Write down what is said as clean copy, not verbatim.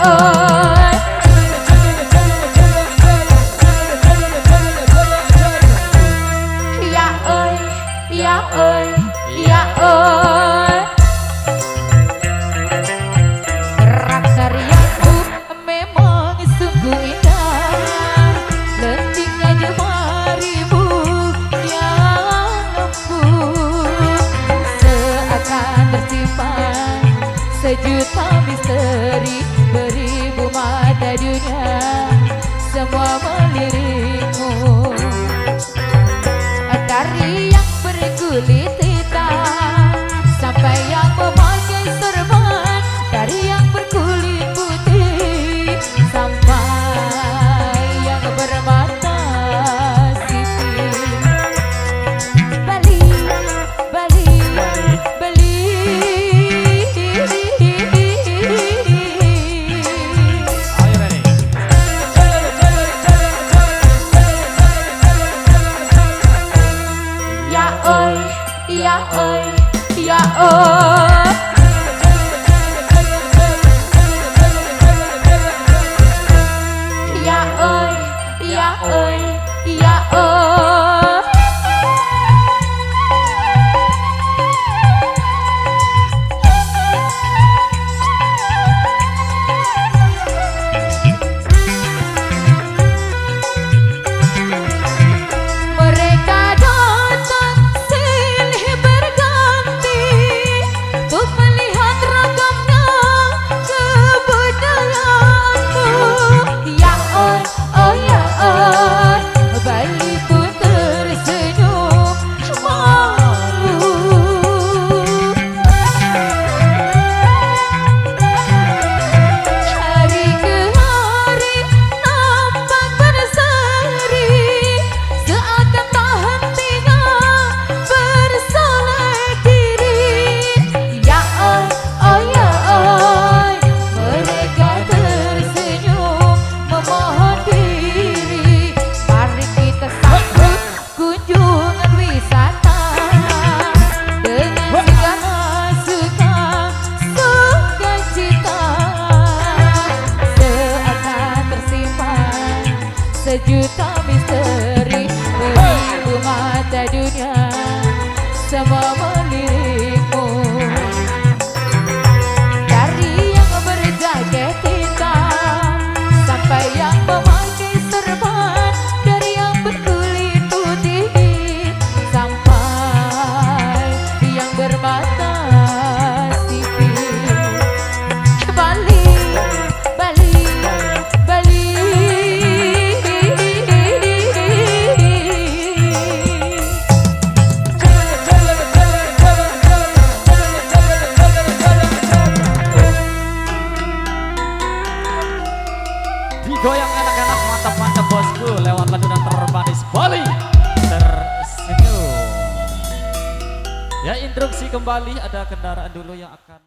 oi. Ya oi, ya oi, ya oi. Gerak tarianku memang sungguh indah. Lentiknya jemarimu yang lembut, seakan tersimpan sejuta misteri, beribu mata dunia semua melirikmu. Dari yang berkulit hitam sampai yang memakai serban, dari yang berkulit putih sampai yang bermata sipit. Bali, Bali, Bali. Ya oi, ya oi, ya oi. Ya oi, ya oi, ya oi. Mereka datang silih berganti untuk melihat ragamnya kebudayaanmu. Ya oi, oh ya oi, Bali pun tersenyum malu. Hari ke hari nampak berseri, seakan tak hentinya bersolek diri. Ya oi, oh ya oi, mereka tersenyum memohon diri. Mari kita sambut kunjungan wisata dengan segala suka sukacita, seakan tersimpan sejuta misteri, beribu mata dunia semua melirikmu. Dari yang berjaket hitam sampai yang memakai serban, dari yang berkulit putih sampai yang bermata sipit. Bali, Bali, Bali. Digoyang anak-anak mantap-mantap bosku lewat lagunan termanis Bali tersenyum. Ya, instruksi kembali, ada kendaraan dulu yang akan